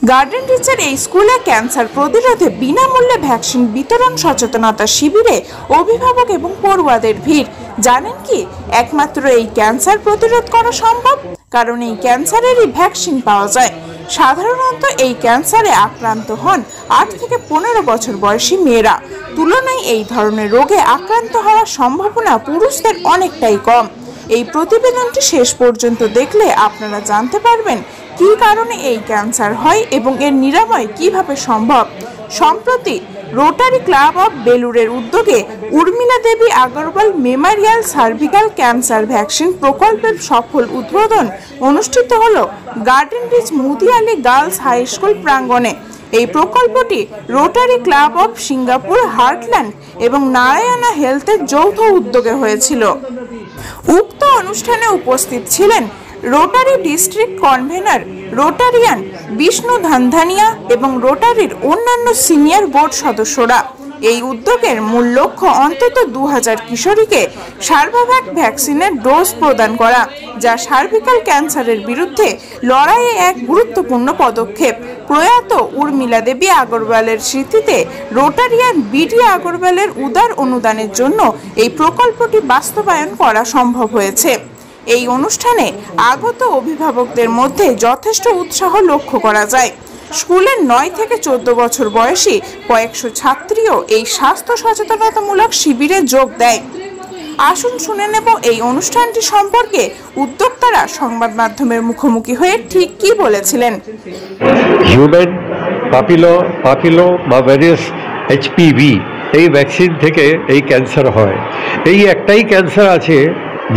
Garden রিচের এই স্কুলে cancer প্রতিরোধে বিনামূল্যে ভ্যাকসিন বিতরণ সচেতনতা শিবিরে অভিভাবক এবং পড়ুয়াদের ভিড়। জানেন কি, একমাত্র এই ক্যান্সার প্রতিরোধ করা সম্ভব, কারণ এই ক্যান্সারেরই ভ্যাকসিন পাওয়া যায়। সাধারণত এই ক্যান্সারে আক্রান্ত হন 8 থেকে 15 বছর বয়সী মেয়েরা। তুলনায় এই ধরনের রোগে আক্রান্ত হওয়ার সম্ভাবনা পুরুষদের অনেকটাই কম। এই প্রতিবেদনটি শেষ পর্যন্ত দেখলে আপনারা জানতে পারবেন কী কারণে এই ক্যান্সার হয় এবং এর নিরাময় কিভাবে সম্ভব। সম্প্রতি রোটারি ক্লাব অফ বেলুরের উদ্যোগে Urmila Devi Agarwal memorial cervical cancer vaccine প্রকল্পের সফল উদ্বোধন অনুষ্ঠিত হল Garden Reach Mudiali girls high school প্রাঙ্গণে। এই প্রকল্পটি Rotary club of Singapore Heartland এবং নারায়ণা হেলথের যৌথ উদ্যোগে হয়েছিল। উক্ত অনুষ্ঠানে উপস্থিত ছিলেন Rotary district convenor Rotarian Bishnu Dhandhania এবং রোটারির অন্যান্য সিনিয়র বোর্ড সদস্যরা। এই উদ্যোগের মূল লক্ষ্য অন্তত 2000 কিশোরীকে সার্ভাভ্যাক ভ্যাকসিনের ডোজ প্রদান করা, যা সার্ভিক্যাল ক্যান্সারের বিরুদ্ধে লড়াইয়ে এক গুরুত্বপূর্ণ পদক্ষেপ। প্রয়াত উর্মিলা দেবী আগরওয়ালের স্মৃতিতে রোটারিয়ান বিডি আগরওয়ালের উদার অনুদানের জন্য এই প্রকল্পটি বাস্তবায়ন করা সম্ভব হয়েছে। এই অনুষ্ঠানে আগত অভিভাবকদের মধ্যে যথেষ্ট উৎসাহ লক্ষ্য করা যায়। স্কুলের 9 থেকে 14 বছর বয়সী কয়েকশো ছাত্রীও এই স্বাস্থ্য সচেতনতামূলক শিবিরে যোগ দেয়। আসুন শুনে নেব এই অনুষ্ঠানটি সম্পর্কে উদ্যোক্তারা সংবাদ মাধ্যমের মুখোমুখি হয়ে ঠিক কি বলেছিলেন। হিউম্যান পাপিলোমাভাইরাস HPV এই ভ্যাকসিন থেকে এই ক্যান্সার হয়। এই একটাই ক্যান্সার আছে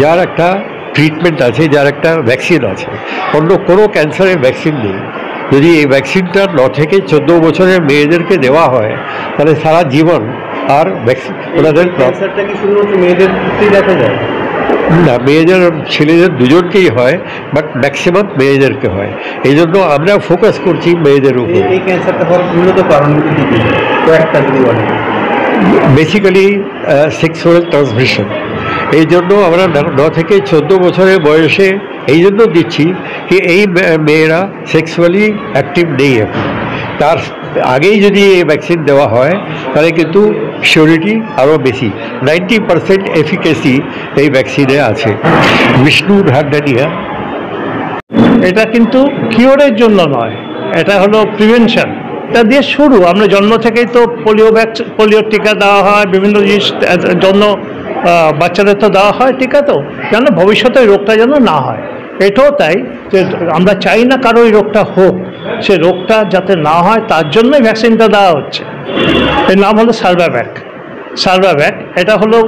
যার একটা ট্রিটমেন্ট আছে, যার একটা ভ্যাকসিন আছে। অন্য কোনো ক্যান্সারের ভ্যাকসিন নেই। যদি এই ভ্যাকসিনটা 9 থেকে 14 বছরের মেয়েদেরকে দেওয়া হয়, তাহলে সারা জীবন আর ভ্যাকসিন ওনাদের ক্যান্সারটা কি শুধুমাত্র মেয়েদের দেখা যায় না, মেয়েদের ছেলেদের দুজনকেই হয়, বাট ম্যাক্সিমাম মেয়েদেরকে হয়। এই জন্য আমরা ফোকাস করছি মেয়েদের উপর। এই ক্যান্সারটা হওয়ার মূলত কারণগুলি কি কয়েকটা যদি বলেন। Basically sexual transmission. এই জন্য আমরা 9 থেকে 14 বছরের বয়সে এই জন্য দিচ্ছি কি এই মেয়েরা সেক্সুয়ালি অ্যাক্টিভ নেই এখন। তার আগেই যদি এই ভ্যাকসিন দেওয়া হয় তাহলে কিন্তু সিওরিটি আরও বেশি, 90% এফিকেসি এই ভ্যাকসিনে আছে। বিষ্ণু ধানধানিয়া। এটা কিন্তু কিওরের জন্য নয়, এটা হলো প্রিভেনশন। এটা দিয়ে শুরু। আমরা জন্ম থেকেই তো পোলিওর টিকা দেওয়া হয়, বিভিন্ন জিনিস জন্য বাচ্চাদের তো দেওয়া হয় টিকা, তো যেন ভবিষ্যতে রোগটা যেন না হয়। এটাও তাই যে আমরা চাই না কারো এই রোগটা হোক, সে রোগটা যাতে না হয় তার জন্যই ভ্যাকসিনটা দেওয়া হচ্ছে। এর নাম হলো সার্ভাভ্যাক। এটা হলো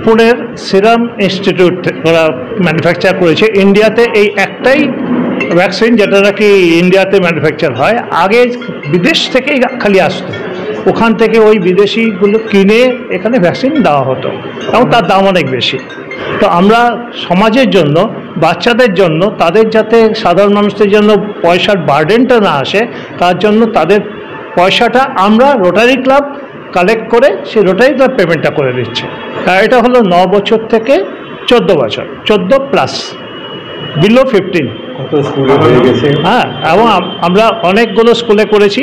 পুনের সিরাম ইনস্টিটিউট ওরা ম্যানুফ্যাকচার করেছে। ইন্ডিয়াতে এই একটাই ভ্যাকসিন যেটা নাকি ইন্ডিয়াতে ম্যানুফ্যাকচার হয়। আগে বিদেশ থেকেই খালি আসতো, ওখান থেকে ওই বিদেশিগুলো কিনে এখানে ভ্যাকসিন দেওয়া হতো এবং তার দাম অনেক বেশি। তো আমরা সমাজের জন্য, বাচ্চাদের জন্য, তাদের যাতে সাধারণ মানুষদের জন্য পয়সার বার্ডেনটা না আসে, তার জন্য তাদের পয়সাটা আমরা রোটারি ক্লাব কালেক্ট করে সেই রোটারি ক্লাব পেমেন্টটা করে দিচ্ছে। এটা হলো 9 বছর থেকে 14 বছর, 14+ বিলো 15। হ্যাঁ, এবং আমরা অনেকগুলো স্কুলে করেছি,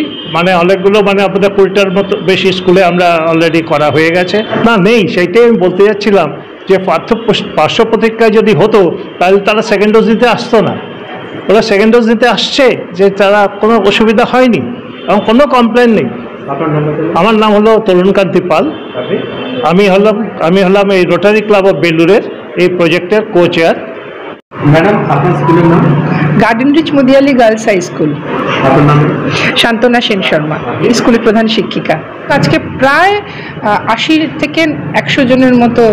অনেকগুলো আপনাদের 20টার মতো বেশি স্কুলে আমরা অলরেডি করা হয়ে গেছে। নেই, সেইটাই আমি বলতে যাচ্ছিলাম যে পার্শ্ব প্রতিক্রিয়া যদি হতো তাহলে তারা সেকেন্ড ডোজ দিতে আসতো না। ওরা সেকেন্ড ডোজ দিতে আসছে যে তারা কোনো অসুবিধা হয়নি এবং কোনো কমপ্লেন নেই। আমার নাম হলো তরুণকান্তি পাল। আমি হলাম এই রোটারি ক্লাব অফ বেলুরের এই প্রজেক্টের কো-চেয়ার। ম্যাডাম, আপনার স্কুলের নাম? Garden Reach Mudiali girls high school. আপনার নাম? শান্তনা সেন শর্মা, স্কুলের প্রধান শিক্ষিকা। আজকে প্রায় 80 থেকে 100 জনের মতো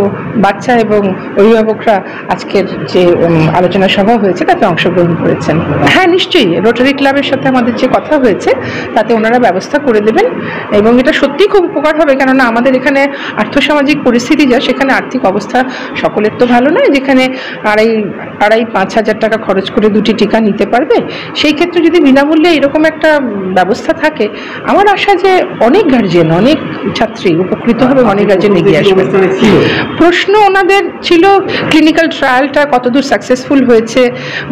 বাচ্চা এবং অভিভাবকরা আজকের যে আলোচনা সভা হয়েছে তাতে অংশগ্রহণ করেছেন। হ্যাঁ, নিশ্চয়ই রোটারি ক্লাবের সাথে আমাদের যে কথা হয়েছে তাতে ওনারা ব্যবস্থা করে দেবেন এবং এটা সত্যিই খুব উপকার হবে। কেননা আমাদের এখানে আর্থসামাজিক পরিস্থিতি যা, সেখানে আর্থিক অবস্থা সকলের তো ভালো নয়, যেখানে 2,5-5 হাজার টাকা খরচ করে 2টি টিকা নিতে পারবে। সেই ক্ষেত্রে যদি বিনামূল্যে এরকম একটা ব্যবস্থা থাকে, আমার আশা যে অনেক গার্জিয়ান গার্জেন, অনেক ছাত্রী উপকৃত হবে, অনেক গার্জেন এগিয়ে আসবে। প্রশ্ন ওনাদের ছিল ক্লিনিক্যাল ট্রায়ালটা কতদূর সাকসেসফুল হয়েছে,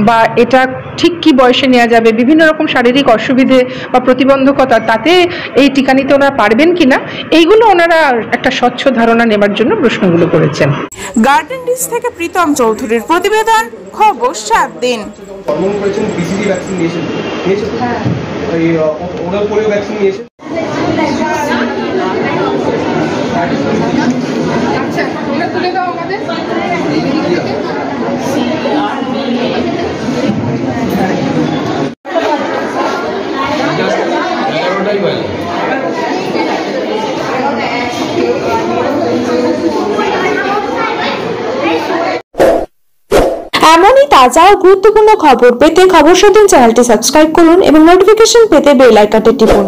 বা এটা ঠিক কি বয়সে নেওয়া যাবে, বিভিন্ন রকম শারীরিক অসুবিধে বা প্রতিবন্ধকতা, তাতে এই টিকা নিতে ওনারা পারবেন কিনা, এইগুলো ওনারা একটা স্বচ্ছ ধারণা নেবার জন্য প্রশ্নগুলো করেছেন। গার্ডেন ডিশ থেকে প্রীতম চৌধুরীর প্রতিবেদন, খবর 7 দিন। হরমোন করেছেন, বিসিজি ভ্যাকসিন নিয়েছেন, হ্যাঁ এই ওরাল পোলিও ভ্যাকসিন নিয়েছেন। আচ্ছা, ওটা তুলে দাও আমাদের। এমনই তাজা ও গুরুত্বপূর্ণ খবর পেতে খবর 7 দিন চ্যানেলটি সাবস্ক্রাইব করুন এবং নোটিফিকেশন পেতে বেল আইকনটি টিপুন।